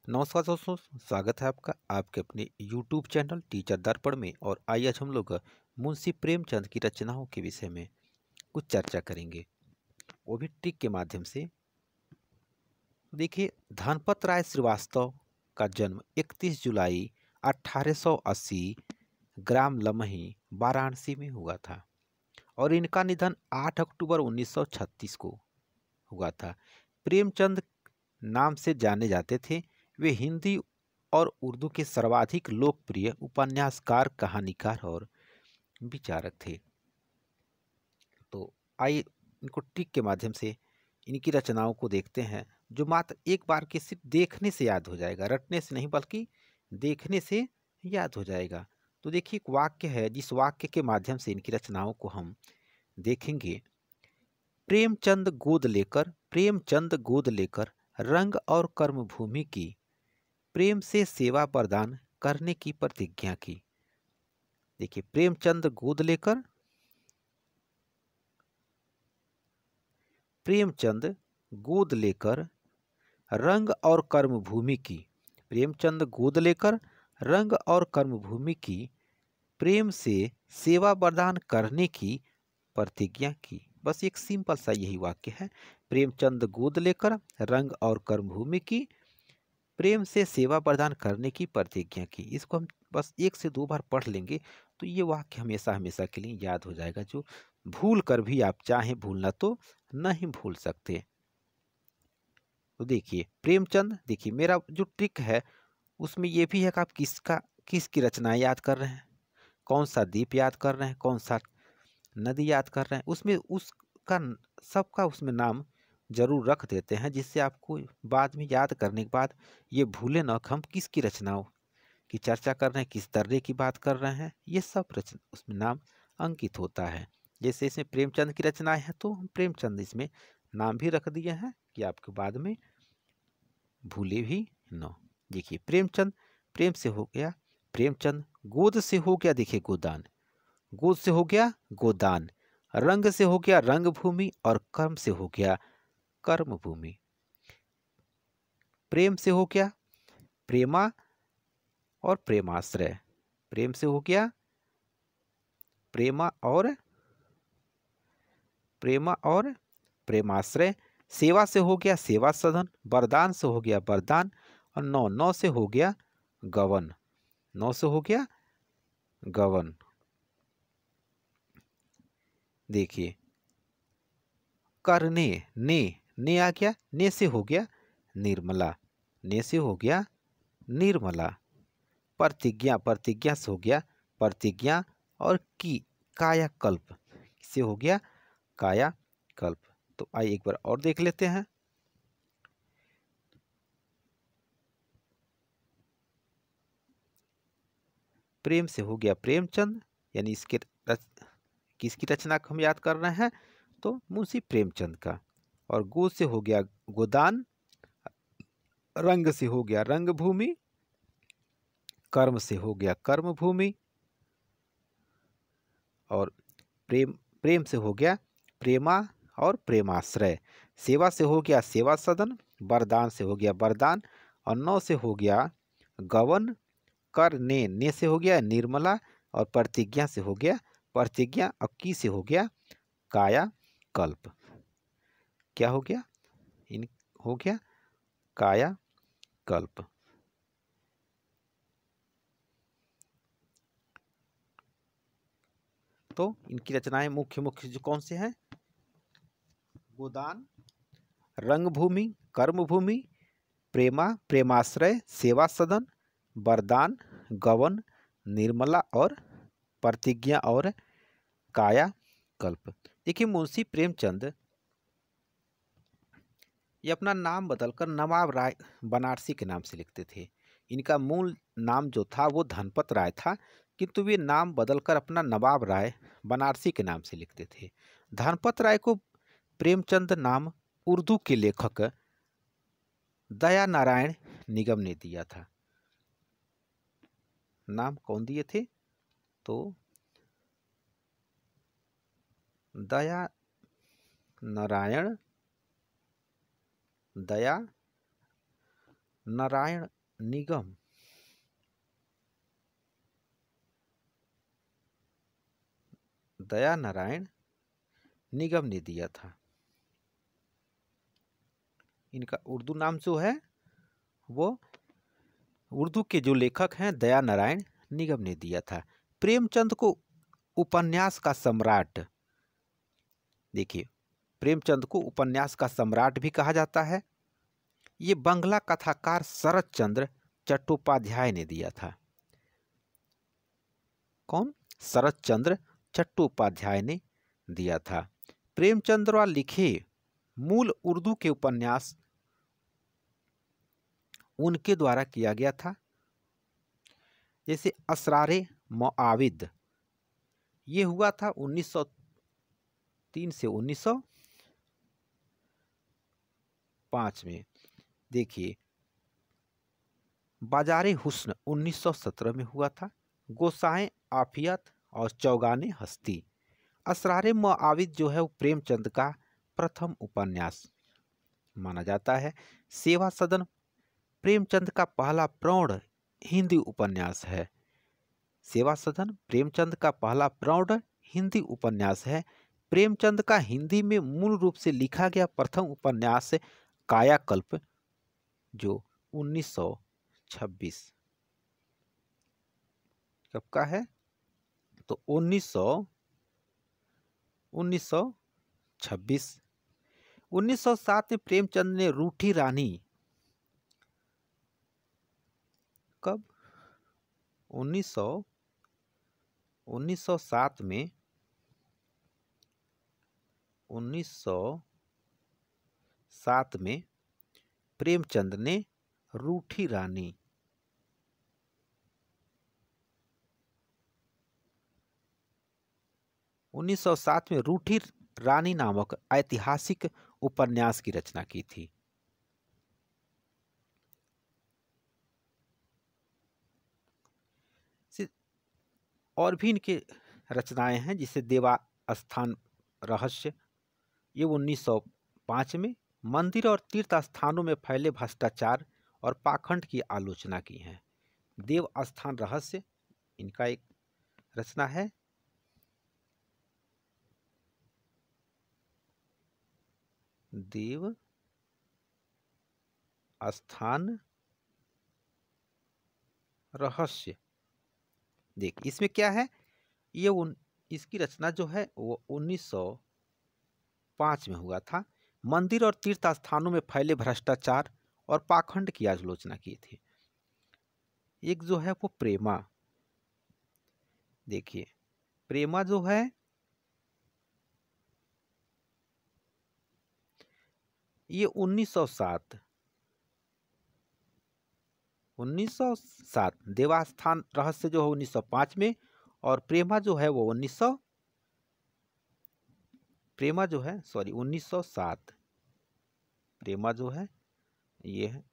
नमस्कार दोस्तों, स्वागत है आपका आपके अपने YouTube चैनल टीचर दर्पण में। और आइए आज हम लोग मुंशी प्रेमचंद की रचनाओं के विषय में कुछ चर्चा करेंगे, वो भी ट्रिक के माध्यम से। देखिए, धनपत राय श्रीवास्तव का जन्म 31 जुलाई 1880 ग्राम लमही वाराणसी में हुआ था और इनका निधन 8 अक्टूबर 1936 को हुआ था। प्रेमचंद नाम से जाने जाते थे। वे हिंदी और उर्दू के सर्वाधिक लोकप्रिय उपन्यासकार, कहानीकार और विचारक थे। तो आइए इनको ट्रिक के माध्यम से इनकी रचनाओं को देखते हैं, जो मात्र एक बार के सिर्फ देखने से याद हो जाएगा, रटने से नहीं बल्कि देखने से याद हो जाएगा। तो देखिए, एक वाक्य है, जिस वाक्य के माध्यम से इनकी रचनाओं को हम देखेंगे। प्रेमचंद गोद लेकर रंग और कर्मभूमि की, प्रेम से सेवा प्रदान करने की प्रतिज्ञा की। देखिए, प्रेमचंद गोद लेकर रंग और कर्मभूमि की, प्रेमचंद गोद लेकर रंग और कर्मभूमि की, प्रेम से सेवा प्रदान करने की प्रतिज्ञा की। बस एक सिंपल सा यही वाक्य है। प्रेमचंद गोद लेकर रंग और कर्मभूमि की, प्रेम से सेवा प्रदान करने की प्रतिज्ञा की। इसको हम बस 1 से 2 बार पढ़ लेंगे तो ये वाक्य हमेशा हमेशा के लिए याद हो जाएगा, जो भूल कर भी आप चाहें भूलना तो नहीं भूल सकते। तो देखिए, प्रेमचंद, देखिए मेरा जो ट्रिक है उसमें ये भी है कि आप किसकी रचनाएं याद कर रहे हैं, कौन सा द्वीप याद कर रहे हैं, कौन सा नदी याद कर रहे हैं, उसमें उसका सबका उसमें नाम जरूर रख देते हैं, जिससे आपको बाद में याद करने के बाद ये भूले ना कि हम किसकी रचनाओं की चर्चा कर रहे हैं, किस दर्रे की बात कर रहे हैं। ये सब रचना उसमें नाम अंकित होता है। जैसे इसमें प्रेमचंद की रचनाएं हैं तो हम प्रेमचंद इसमें नाम भी रख दिए हैं कि आपके बाद में भूले भी न। देखिए, प्रेमचंद, प्रेम से हो गया प्रेमचंद, गोद से हो गया, देखिए गोदान, गोद से हो गया गोदान, रंग से हो गया रंगभूमि और कर्म से हो गया कर्मभूमि। प्रेम से हो गया प्रेमा और प्रेमाश्रय, प्रेम से हो गया प्रेमा और प्रेमाश्रय, सेवा से हो गया सेवा सदन, वरदान से हो गया वरदान और नौ नौ से हो गया गवन, नौ से हो गया गवन। देखिए, करने, ने आ गया, ने से हो गया निर्मला, ने से हो गया निर्मला। प्रतिज्ञा, प्रतिज्ञा से हो गया प्रतिज्ञा और की, कायाकल्प से हो गया कायाकल्प। तो आइए एक बार और देख लेते हैं। प्रेम से हो गया प्रेमचंद, यानी किसकी रचना को हम याद कर रहे हैं, तो मुंशी प्रेमचंद का। और गो से हो गया गोदान, रंग से हो गया रंगभूमि, कर्म से हो गया कर्मभूमि और प्रेम से हो गया प्रेमा और प्रेमाश्रय, सेवा से हो गया सेवा सदन, वरदान से हो गया वरदान और नौ से हो गया गवन, कर ने से हो गया निर्मला और प्रतिज्ञा से हो गया प्रतिज्ञा और की से हो गया काया कल्प। क्या हो गया, इन हो गया काया कल्प। तो इनकी रचनाएं मुख्य मुख्य जो कौन से हैं, गोदान, रंगभूमि, कर्मभूमि, प्रेमा, प्रेमाश्रय, सेवा सदन, वरदान, गवन, निर्मला और प्रतिज्ञा और काया कल्प। देखिए, मुंशी प्रेमचंद ये अपना नाम बदलकर नवाब राय बनारसी के नाम से लिखते थे। इनका मूल नाम जो था वो धनपत राय था, किंतु वे नाम बदलकर अपना नवाब राय बनारसी के नाम से लिखते थे। धनपत राय को प्रेमचंद नाम उर्दू के लेखक दया नारायण निगम ने दिया था। नाम कौन दिए थे, तो दया नारायण नारायण निगम दया नारायण निगम ने दिया था। इनका उर्दू नाम जो है वो उर्दू के जो लेखक हैं दया नारायण निगम ने दिया था। प्रेमचंद को उपन्यास का सम्राट, देखिए प्रेमचंद को उपन्यास का सम्राट भी कहा जाता है। ये बंगला कथाकार शरत चंद्र चट्टोपाध्याय ने दिया था। कौन? शरत चंद्र चट्टोपाध्याय ने दिया था। प्रेमचंद द्वारा लिखे मूल उर्दू के उपन्यास उनके द्वारा किया गया था। जैसे असरारे मुआविद, ये हुआ था 1903 से 1905 में। देखिए बाजारे हुस्न 1917 में हुआ था। गोसाएं आफियत और चौगाने हस्ती। असरारे मुआविद जो है वो प्रेमचंद का प्रथम उपन्यास माना जाता है। सेवा सदन प्रेमचंद का पहला प्रौढ़ हिंदी उपन्यास है। सेवा सदन प्रेमचंद का पहला प्रौढ़ हिंदी उपन्यास है। प्रेमचंद का हिंदी में मूल रूप से लिखा गया प्रथम उपन्यास कायाकल्प जो 1926 कब का है? तो 1926। 1907 में प्रेमचंद ने रूठी रानी, कब? 1907 में 1907 में प्रेमचंद ने रूठी रानी, उन्नीस सौ सात में रूठी रानी नामक ऐतिहासिक उपन्यास की रचना की थी। और भी इनके रचनाएं हैं, जिसे देवा स्थान रहस्य, ये 1905 में मंदिर और तीर्थ स्थानों में फैले भ्रष्टाचार और पाखंड की आलोचना की है। देव स्थान रहस्य इनका एक रचना है। देव स्थान रहस्य। देख इसमें क्या है, ये इसकी रचना जो है वो 1905 में हुआ था। मंदिर और तीर्थ स्थानों में फैले भ्रष्टाचार और पाखंड की आलोचना की थी। एक जो है वो प्रेमा, देखिए प्रेमा जो है ये 1907 देवास्थान रहस्य जो है 1905 में, और प्रेमा जो है वो 1907। प्रेमा जो है ये है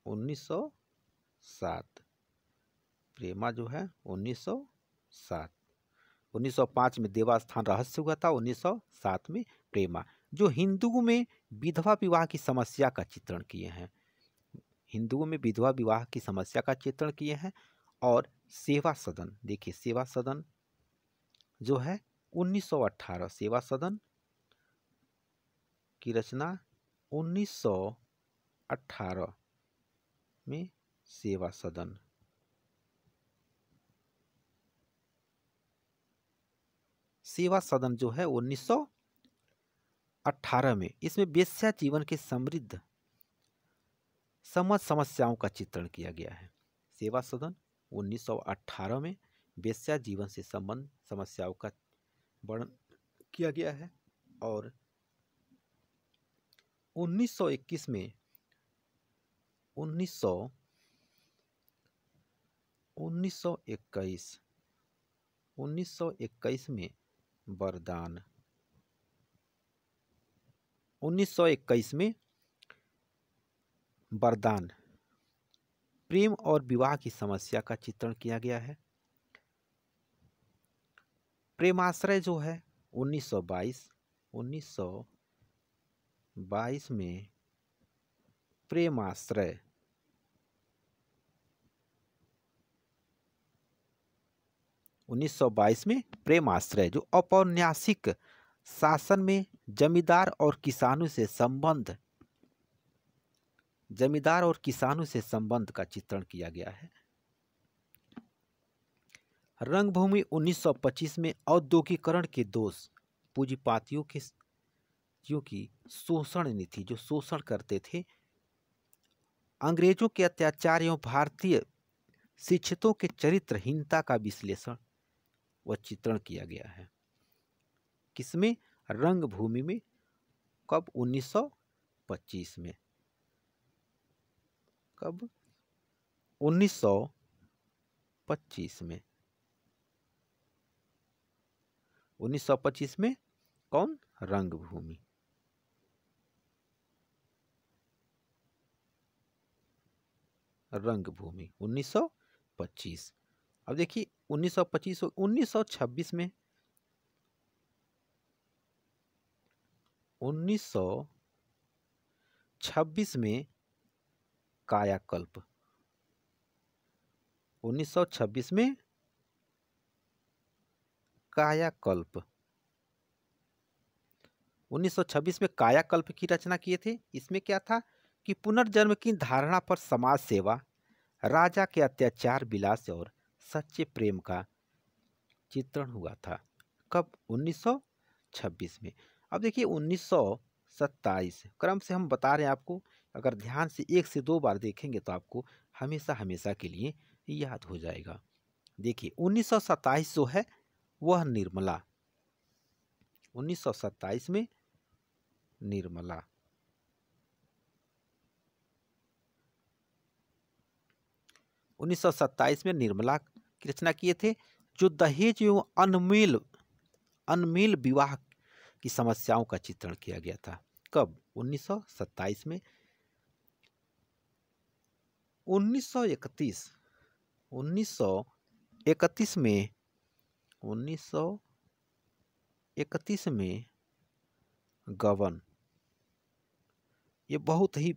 1907। प्रेमा जो है 1907। 1905 में देवास्थान रहस्य हुआ था, 1907 में प्रेमा, जो हिंदुओं में विधवा विवाह की समस्या का चित्रण किए हैं। हिंदुओं में विधवा विवाह की समस्या का चित्रण किए हैं। और सेवा सदन, देखिए सेवा सदन जो है 1918, सेवा सदन की रचना 1918 में सेवा सदन। सेवा सदन जो है 1918 में, इसमें वेश्या जीवन के समृद्ध समस्याओं का चित्रण किया गया है। सेवा सदन 1918 में वेश्या जीवन से संबंध समस्याओं का वर्णन किया गया है। और 1921 में 1921 में वरदान, 1921 में वरदान प्रेम और विवाह की समस्या का चित्रण किया गया है। प्रेमाश्रय जो है 1922, 1922 में प्रेमाश्रय, 1922 में प्रेमाश्रय जो औपन्यासिक शासन में जमींदार और किसानों से संबंध का चित्रण किया गया है। रंगभूमि 1925 में औद्योगिकरण के दोष, पूंजीपातियों की शोषण नीति, जो शोषण करते थे, अंग्रेजों के अत्याचार एवं भारतीय शिक्षितों के चरित्रहीनता का विश्लेषण व चित्रण किया गया है। किसमें? रंगभूमि में। कब? 1925 में। कब? 1925 में। 1925 में कौन? रंगभूमि। रंगभूमि 1925। अब देखिए 1925 और 1926 में, 1926 में कायाकल्प, 1926 में कायाकल्प, 1926 में कायाकल्प की रचना किए थे। इसमें क्या था कि पुनर्जन्म की धारणा पर समाज सेवा, राजा के अत्याचार, विलास और सच्चे प्रेम का चित्रण हुआ था। कब? 1926 में। अब देखिए 1927, क्रम से हम बता रहे हैं आपको, अगर ध्यान से 1 से 2 बार देखेंगे तो आपको हमेशा हमेशा के लिए याद हो जाएगा। देखिए 1927 जो है वह निर्मला, 1927 में निर्मला, 1927 में निर्मला की रचना किए थे, जो दहेज एवं अनमेल विवाह की समस्याओं का चित्रण किया गया था। कब? 1927 में। 1931 में 1931 में गबन, ये बहुत ही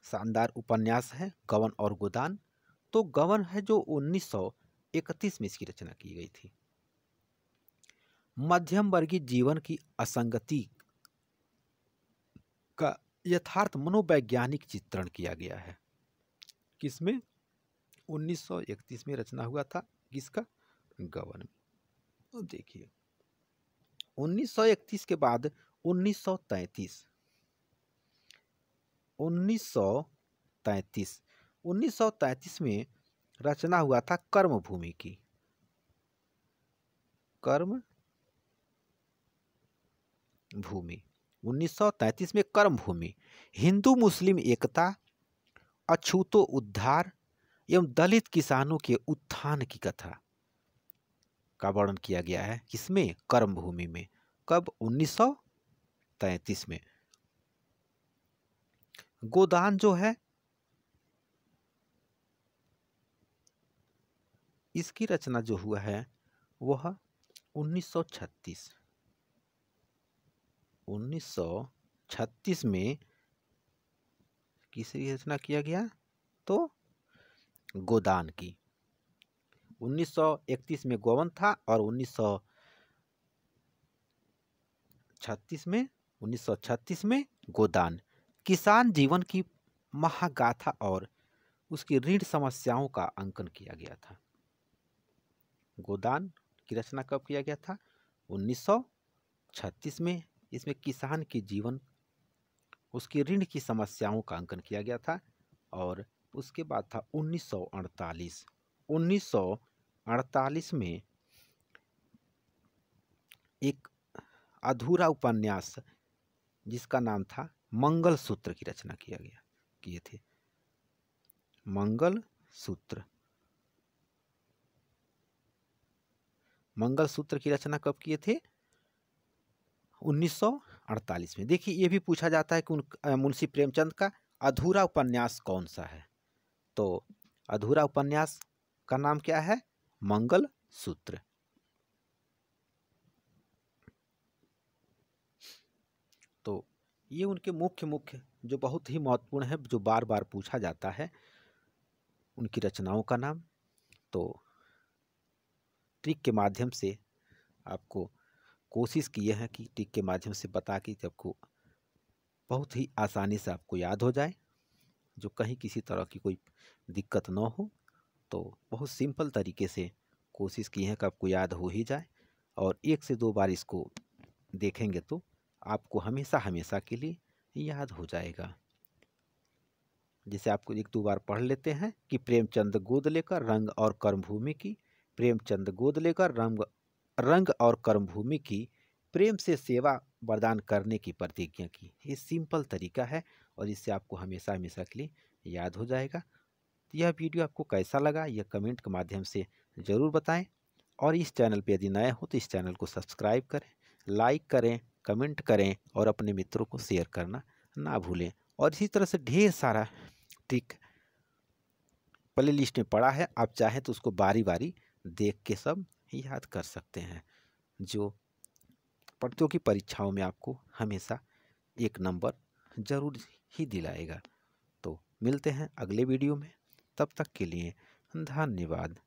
शानदार उपन्यास है, गबन और गोदान। तो गबन है जो 1931 में इसकी रचना की गई थी। मध्यम वर्गीय जीवन की असंगति का यथार्थ मनोवैज्ञानिक चित्रण किया गया है। किसमें? 1931 में रचना हुआ था। किसका? गबन में। तो देखिए 1931 के बाद 1933 में रचना हुआ था कर्मभूमि की। कर्मभूमि 1933 में कर्मभूमि हिंदू मुस्लिम एकता, अछूतो उद्धार एवं दलित किसानों के उत्थान की कथा का वर्णन किया गया है। किसमें? कर्मभूमि में। कब? 1933 में। गोदान जो है, इसकी रचना जो हुआ है वह 1936 में किसकी रचना किया गया? तो गोदान की। 1931 में गोवन था और 1936 में गोदान। किसान जीवन की महागाथा और उसकी ऋण समस्याओं का अंकन किया गया था। गोदान की रचना कब किया गया था? 1936 में। इसमें किसान के जीवन, उसकी ऋण की समस्याओं का अंकन किया गया था। और उसके बाद था 1948 में एक अधूरा उपन्यास जिसका नाम था मंगलसूत्र की रचना किए थे। मंगलसूत्र की रचना कब किए थे? 1948 में। देखिए ये भी पूछा जाता है कि मुंशी प्रेमचंद का अधूरा उपन्यास कौन सा है। तो अधूरा उपन्यास का नाम क्या है? मंगलसूत्र। तो ये उनके मुख्य मुख्य जो बहुत ही महत्वपूर्ण है, जो बार बार पूछा जाता है, उनकी रचनाओं का नाम। तो ट्रिक के माध्यम से आपको कोशिश किए हैं कि ट्रिक के माध्यम से बता के आपको बहुत ही आसानी से आपको याद हो जाए, जो कहीं किसी तरह की कोई दिक्कत ना हो। तो बहुत सिंपल तरीके से कोशिश की है कि आपको याद हो ही जाए, और 1 से 2 बार इसको देखेंगे तो आपको हमेशा हमेशा के लिए याद हो जाएगा। जैसे आपको 1-2 बार पढ़ लेते हैं कि प्रेमचंद गोद लेकर रंग और कर्मभूमि की, प्रेमचंद गोद लेकर रंग रंग और कर्मभूमि की, प्रेम से सेवा वरदान करने की प्रतिज्ञा की। ये सिंपल तरीका है और इससे आपको हमेशा हमेशा के लिए याद हो जाएगा। तो यह वीडियो आपको कैसा लगा यह कमेंट के माध्यम से ज़रूर बताएं, और इस चैनल पे यदि नए हो तो इस चैनल को सब्सक्राइब करें, लाइक करें, कमेंट करें और अपने मित्रों को शेयर करना ना भूलें। और इसी तरह से ढेर सारा ट्रिक प्ले लिस्ट में पड़ा है, आप चाहें तो उसको बारी बारी देख के सब याद कर सकते हैं, जो प्रतियोगी परीक्षाओं में आपको हमेशा 1 नंबर जरूर ही दिलाएगा। तो मिलते हैं अगले वीडियो में, तब तक के लिए धन्यवाद।